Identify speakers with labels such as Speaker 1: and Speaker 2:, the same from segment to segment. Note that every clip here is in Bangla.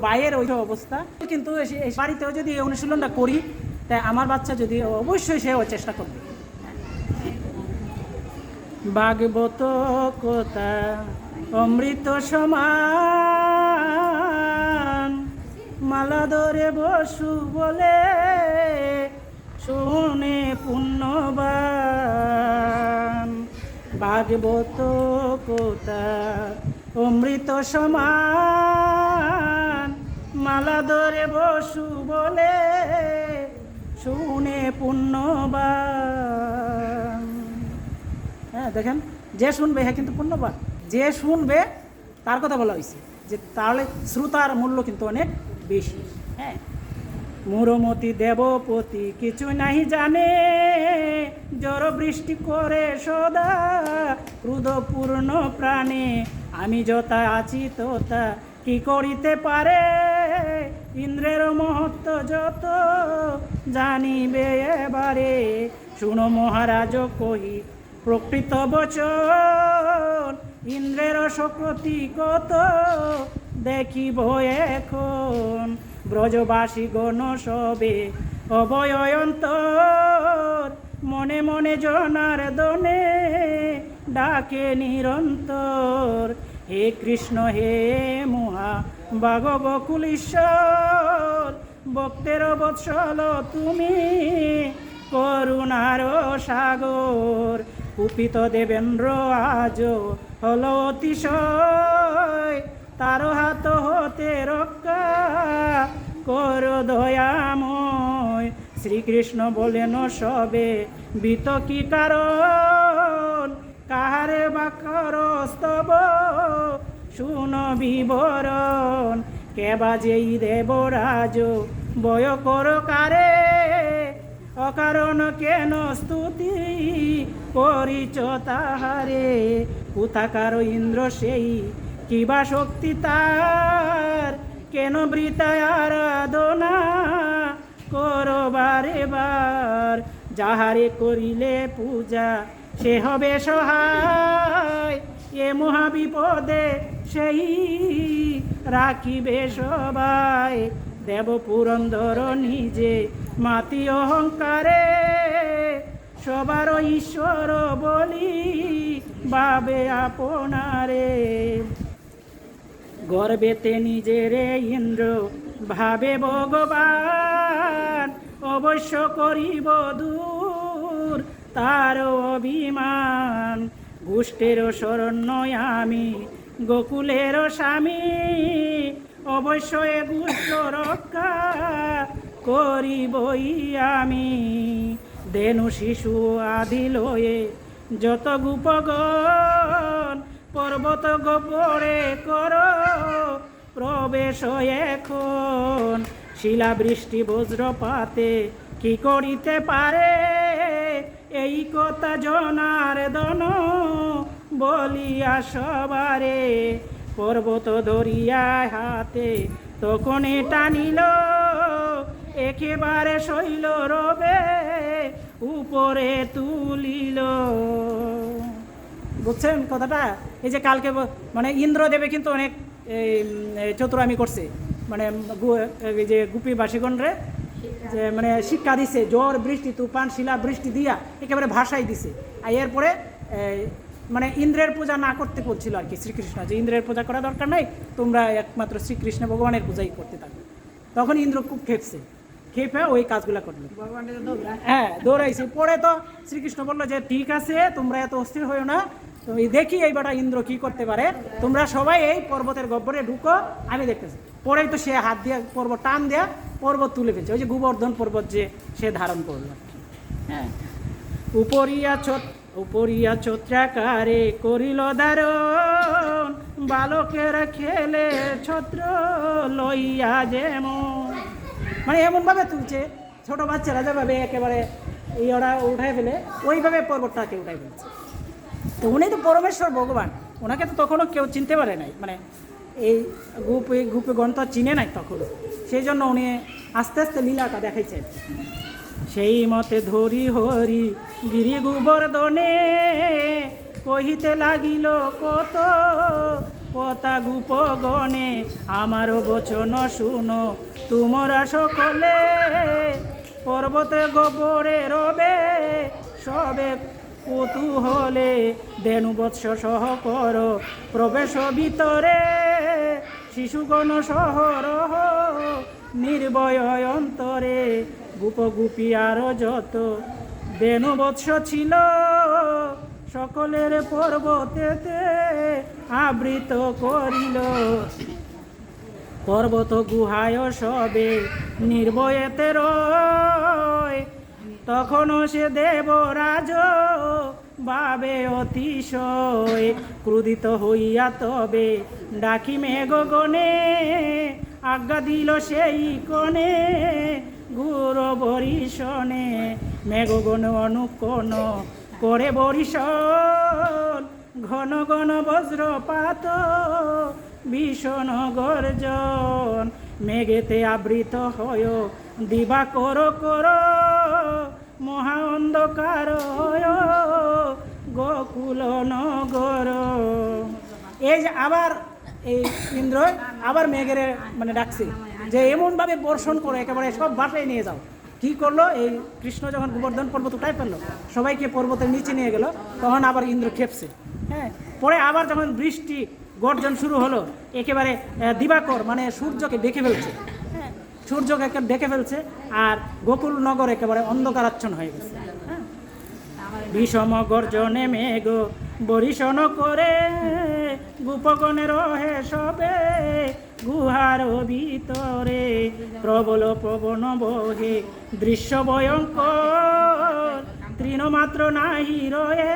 Speaker 1: বাইয়ের ওই অবস্থা, কিন্তু বাড়িতেও যদি এই অনুশীলনটা করি তাই আমার বাচ্চা যদি অবশ্যই সেও চেষ্টা করবে। ভাগবত কথা অমৃত সমান, মালা ধরে বসু বলে শুনে পুণ্যবান। ভাগবত কথা অমৃত সমান, মালা ধরে বসু বলে শুনে পুণ্যবান। হ্যাঁ দেখেন, যে শুনবে হ্যাঁ কিন্তু পুণ্যবান, যে শুনবে তার কথা বলা হয়েছে, যে তাহলে শ্রোতার মূল্য কিন্তু অনেক বেশি। হ্যাঁ, মুরমতি দেবপতি কিছু নাহি জানে, জড় বৃষ্টি করে সদা ক্রুধপূর্ণ প্রাণে, আমি যথা আছি তথা কি করিতে পারে, ইন্দ্রের মহত্ব যত জানিবে এবারে, শুনো মহারাজ কহি প্রকৃত বচন, ইন্দ্রের শক্তি কত দেখিব এখন, ব্রজবাসী গণ সবে অবয়ন্তর, মনে মনে জনার্দনে ডাকে নিরন্তর, হে কৃষ্ণ হে মহা বাগ বকুলীশ্বর, ভক্তের বৎসল তুমি করুণার সাগর, কুপিত দেবেন্দ্র আজ হল অতিশয়, তার হাত হতে রক্ষা কর দয়াময়, শ্রীকৃষ্ণ বলেন সবে বিত কি কারণ, কাহারে বাকর স্তব শুন বিবরণ, কেবা যেই দেবরাজ বয় কর কারে, অকারণ কেন স্তুতি করিছ তাহারে, কোথাকার ইন্দ্র সেই কিবা শক্তি তার, কেন বৃথায় আরাধনা করবারে বার, যাহারে করিলে পূজা সে হবে সহায়, এ মহাবিপদে সেই রাখিবে সবাই, দেব পুরন্দর নিজে মাতি অহংকারে, সবার ঈশ্বর বলি ভাবে আপনারে, গর্বেতে নিজেরে ইন্দ্র ভাবে ভগবান, অবশ্য করিব দূর তার অভিমান, গোষ্ঠের শরণ্য আমি গোকুলের স্বামী, অবশ্যই গুষ্ট রক্ষা করিবই আমি, দেনু শিশু আদি লয়ে যত গোপগণ, পর্বত গোপরে কর প্রবেশ এখন, শিলাবৃষ্টি বজ্রপাতে কি করিতে পারে, এই কথা জনার্দন বলিয়া সবারে, পর্বত ধরিয়া হাতে তখন টানিল, একেবারে শৈল রবে উপরে তুলিল। বুঝছেন কথাটা? এই যে কালকে মানে ইন্দ্রদেবে কিন্তু অনেক চতুরামি করছে, মানে এই যে গোপীবাসীগণরে যে মানে শিক্ষা দিছে, ঝড় বৃষ্টি তুফান শিলা বৃষ্টি দিয়া একেবারে ভাষাই দিছে। আর এরপরে মানে ইন্দ্রের পূজা না করতে বলছিল আর কি শ্রীকৃষ্ণ, যে ইন্দ্রের পূজা করা দরকার নাই, তোমরা একমাত্র শ্রীকৃষ্ণ ভগবানের পূজাই করতে থাকো। তখন ইন্দ্র খুব খেপছে, খেপে ওই কাজগুলা করলো, হ্যাঁ দৌড়াইছে। পরে তো শ্রীকৃষ্ণ বললো যে ঠিক আছে তোমরা এত অস্থির হইও না, তো দেখি এই বেটা ইন্দ্র কি করতে পারে, তোমরা সবাই এই পর্বতের গহ্বরে ঢুকো, আমি দেখতেছি। পরেই তো সে হাত দিয়ে পর্বত টান দেয়া পর্বত তুলে ফেলছে, ওই যে গোবর্ধন পর্বত যে সে ধারণ করলো। হ্যাঁ, উপরিয়া ছত্রাকারে করিল ধারণ, বালকেরা খেলে ছত্র লইয়া যেমন, মানে এমনভাবে তুলছে ছোট বাচ্চারা যেভাবে একেবারে এই ওরা উঠায় ফেলে, ওইভাবে পর্বতটাকে উঠাই ফেলছে। তো উনি তো পরমেশ্বর ভগবান, ওনাকে তো তখনও কেউ চিনতে পারে নাই, মানে এই গুপে গণ তো চিনে নাই তখনও, সেই জন্য উনি আস্তে আস্তে লীলাটা দেখাইছেন। সেই মতে ধরি হরি গিরি গোবর্ধনে, কহিতে লাগিল কত কথা গোপগণে আমারও বচন শুনো তোমরা সকলে পর্বতে গোবরে রবে সবে কৌতূহলে ধেনুবৎস সহ কর প্রবেশ ভিতরে শিশুগণ সহরহ নির্ভয় অন্তরে গোপগোপী আরো যত ধেনুবৎস ছিল সকলের পর্বতেতে আবৃত করিল পর্বত গুহায় সবে নির্ভয়েতে রয় তখনও সে দেবরাজ ভাবে অতিশয় ক্রোধিত হইয়া তবে ডাকি মেঘগণে আজ্ঞা দিল সেই কণে গুর বরিশনে মেঘগণ অনুকোণ করে বরিশন ঘন ঘন বজ্রপাত ভীষণ গর্জন মেঘেতে আবৃত হয় দিবা করো করো মহা অন্ধকার গোকুল নগর। এই যে আবার এই ইন্দ্র আবার মেঘের মানে ডাকছে যে এমনভাবে বর্ষণ করে একেবারে সব বাসায় নিয়ে যাও। কি করলো, এই কৃষ্ণ যখন গোবর্ধন পর্বত উঠাই ফেললো সবাইকে পর্বতের নিচে নিয়ে গেল, তখন আবার ইন্দ্র খেপছে। হ্যাঁ, পরে আবার যখন বৃষ্টি গর্জন শুরু হলো একেবারে দিবাকর মানে সূর্যকে ডেকে ফেলছে। হ্যাঁ, সূর্যকে ডেকে ফেলছে আর গোকুল নগর একেবারে অন্ধকারাচ্ছন্ন হয়ে গেছে। হ্যাঁ, বিষম গর্জনে মেঘ বরিশন করে গোপগণে রহে সবে গুহার ভিতরে প্রবল পবন বহে দৃশ্য ভয়ঙ্কর তৃণমাত্র নাহি রয়ে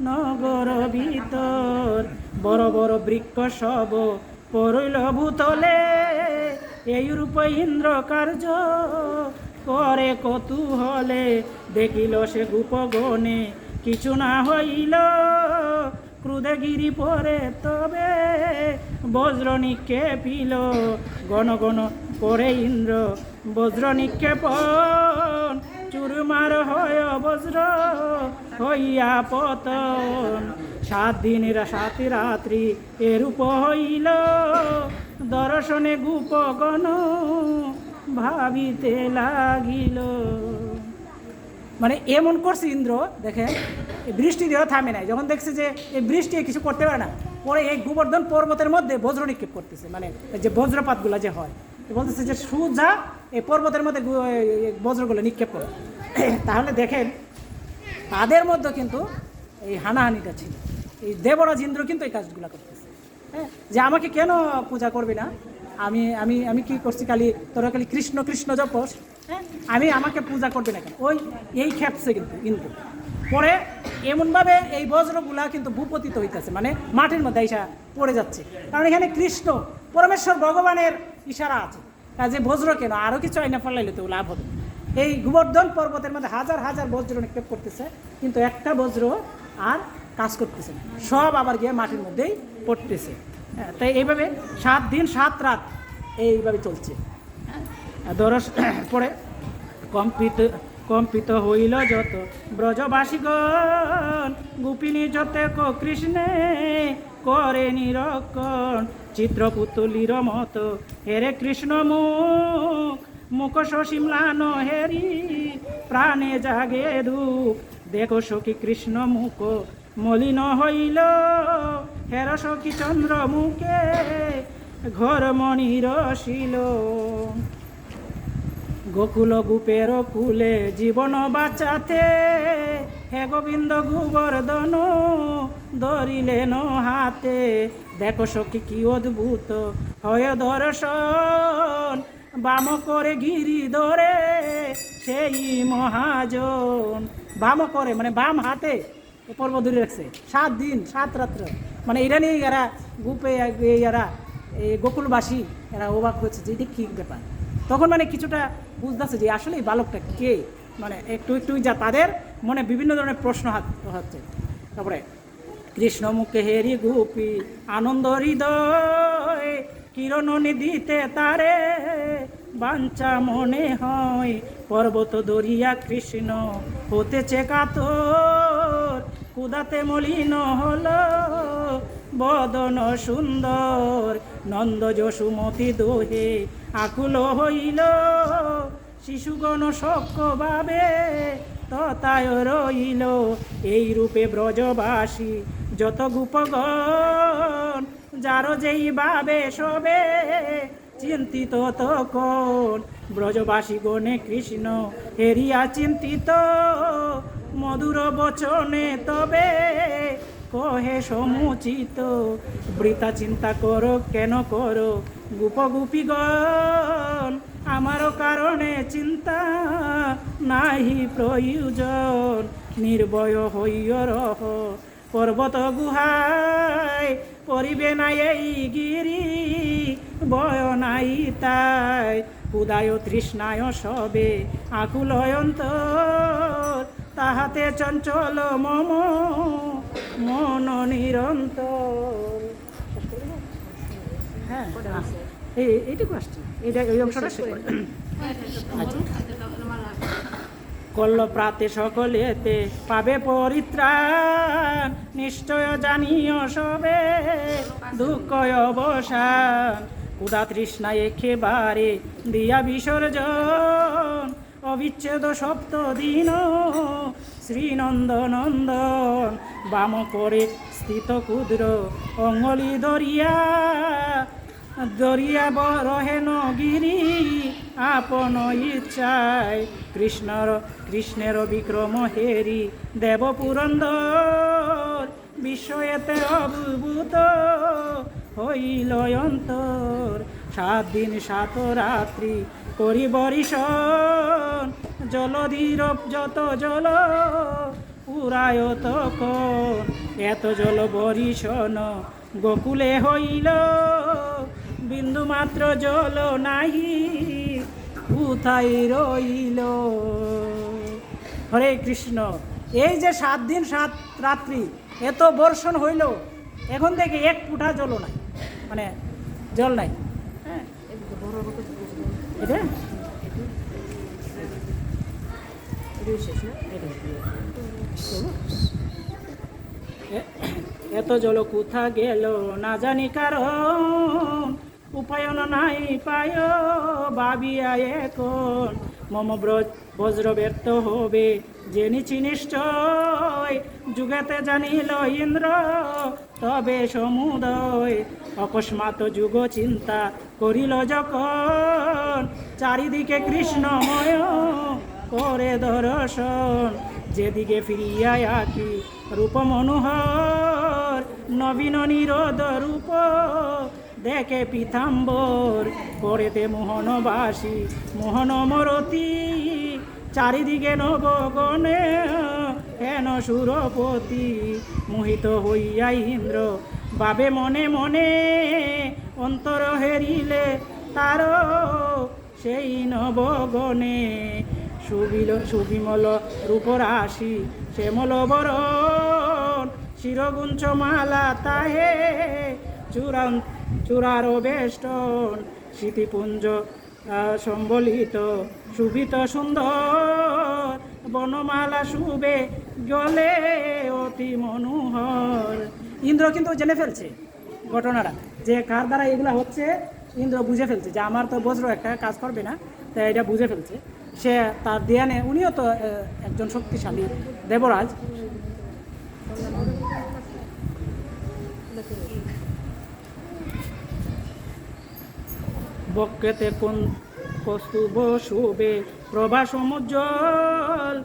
Speaker 1: নগর ভিতর বড় বড় বৃক্ষ সব পড়িল ভূতলে এই রূপে ইন্দ্র কার্য করে কৌতূহলে দেখিল সে গোপগণে কিছু না হইল ক্রোধে গিরি পরে তবে বজ্র নিক্ষেপিল গণ গণ করে ইন্দ্র বজ্র নিক্ষেপণ চুরমার হয় বজ্র হইয়া পতন 7 দিন 7 রাত্রি এরূপ হইল দর্শনে গোপগণ ভাবিতে লাগিল। মানে এমন করছে ইন্দ্র, দেখেন বৃষ্টি দিয়েও থামে নাই। যখন দেখছে যে এই বৃষ্টি কিছু করতে পারে না, পরে এই গোবর্ধন পর্বতের মধ্যে বজ্র নিক্ষেপ করতেছে, মানে যে বজ্রপাতগুলো যে হয় বলতেছে যে সুজা এই পর্বতের মধ্যে বজ্রগুলো নিক্ষেপ করে। তাহলে দেখেন তাদের মধ্যে কিন্তু এই হানাহানিটা ছিল। এই দেবরাজ ইন্দ্র কিন্তু এই কাজগুলো করতেছে। হ্যাঁ, যে আমাকে কেন পূজা করবি না, আমি আমি আমি কি করছি, খালি তোরা খালি কৃষ্ণ কৃষ্ণ জপস, হ্যাঁ আমাকে পূজা করবে না কেন, ওই এই খেপছে কিন্তু পরে এমনভাবে এই বজ্রগুলা কিন্তু ভূপতিত হইতেছে, মানে মাটির মধ্যে এসা পড়ে যাচ্ছে। কারণ এখানে কৃষ্ণ পরমেশ্বর ভগবানের ইশারা আছে, যে বজ্র কেন আরও কিছু আইনা ফেলাইলে তো লাভ হবে। এই গোবর্ধন পর্বতের মধ্যে হাজার হাজার বজ্র নিক্ষেপ করতেছে, কিন্তু একটা বজ্র আর কাজ করতেছে না, সব আবার গিয়ে মাটির মধ্যেই পড়তেছে। হ্যাঁ, তাই এইভাবে 7 দিন 7 রাত এইভাবে চলছে। পরে কম্পিত হইল যত ব্রজবাসীগণ গোপিনী যতে কৃষ্ণে করে নিরক্ষণ চিত্রপুতুলির মতো হেরে কৃষ্ণ মুখ শশিম্লান হেরি প্রাণে জাগে দুঃখ দেখো সখী কৃষ্ণ মুখ মলিন হইল হের সখী চন্দ্র মুখে ঘর মণির শিল গোকুল গোপের কুলে জীবন বাঁচাতে হে গোবিন্দ গোবর্ধন ধরিলেন হাতে দেখো সখী কি অদ্ভুত হয় দর্শন বাম করে গিরি ধরে সেই মহাজন বাম করে মানে বাম হাতে পর্ব ধরে রাখছে 7 দিন 7 রাত্র। মানে এরা নিয়ে এরা গুপে এরা এই গোকুলবাসী এরা অবাক হচ্ছে যে এটা কী ব্যাপার। তখন মানে কিছুটা বুঝতেছে যে আসলে এই বালকটা কে, মানে একটু একটু যা তাদের মনে বিভিন্ন ধরনের প্রশ্ন হচ্ছে। তারপরে কৃষ্ণ মুখে হেরি গোপী আনন্দ হৃদয় কিরণ নিদিতে তারে বাঞ্ছা মনে হয় পর্বত দরিয়া কৃষ্ণ হতেছে কাতর কুদাতে মলিন হলো বদন সুন্দর, নন্দ যশুমতি দোহে আকুল হইল, শিশুগণ শক্য ভাবে তথায় রইল। এই রূপে ব্রজবাসী যত গোপগণ, যার যেই ভাবে সবে চিন্তিত তখন, ব্রজবাসী গণে কৃষ্ণ হেরিয়া চিন্তিত, মধুর বচনে তবে কহে সমুচিত, বৃথা চিন্তা করো কেন করো গোপগোপীগণ, আমার কারণে চিন্তা নাহি প্রয়োজন, নির্ভয় হইয় রহ পর্বত গুহায়, পরিবে নাই এই গিরি ভয় নাই তাই, উদয় তৃষ্ণায় সবে আকুল অন্তর, তাহাতে চঞ্চল মম মন নিরন্তর। হ্যাঁ এইটুকু আসছে, এইটা এই অংশটা শেষ করে। আচ্ছা, কল্ল প্রাতে সকলেতে পাবে পরিত্রাণ, নিশ্চয় জানিও সবে দুঃখ অবসান, ক্ষুধা তৃষ্ণা একেবারে দিয়া বিসর্জন, অবিচ্ছেদ সপ্ত দিন শ্রীনন্দনন্দন, বাম করে স্থিত ক্ষুদ্র অঙ্গলি দরিয়া, দরিয়া রহেন গিরি আপন ইচ্ছায়, কৃষ্ণের বিক্রম হেরি দেব পুরন্দর, বিস্ময়েতে অভিভূত হইল অন্তর, 7 দিন 7 রাত্রি করি বরিশন, জলধীর যত জল পুরায় তখন, এত জল বরিশন গোকুলে হইল, বিন্দু মাত্র জল নাহি কোথায় রইল। হরে কৃষ্ণ। এই যে 7 দিন 7 রাত্রি এত বর্ষণ হইল, এখন থেকে এক ফুটা জল নাই, মানে জল নাই। হ্যাঁ, এটা এত জল কোথা গেল না জানি কারণ, উপায়ন নাই পায় ভাবিয়া এখন, মম বজ্র ব্যর্থ হবে জেনেছি নিশ্চয়, যুগেতে জানিল ইন্দ্র তবে সমুদয়, অকস্মাৎ যুগ চিন্তা করিল যখন, চারিদিকে কৃষ্ণময় করে দর্শন, যেদিকে ফিরিয়া আঁকি রূপ মনোহর, নবীন নিরোধ রূপ দেখে পীতাম্বর, করেতে মোহনবাসী মোহন মরতি, চারিদিকে নবগণে হেন সুরপতি, মোহিত হইয়া ইন্দ্র ভাবে মনে মনে, অন্তর হেরিলে তার সেই নবগণে, সুবিমল রূপরাশি শ্যামল বরণ, শিরগুঞ্চ মালা তাহে চূড়ার বেষ্টন, স্মৃতিপুঞ্জ সম্বলিত সুবিত সুন্দর, বনমালা শুবে গলে অতি মনোহর। ইন্দ্র কিন্তু জেনে ফেলছে ঘটনাটা, যে কার দ্বারা এগুলা হচ্ছে, ইন্দ্র বুঝে ফেলছে যে আমার তো বজ্র একটা কাজ করবে না, তাই এটা বুঝে ফেলছে। সে তার ধ্যানে, উনিও তো একজন শক্তিশালী দেবরাজ, বক্রেতে কোন কস্তুভ শুভে প্রভা সমুজ্জ্বল,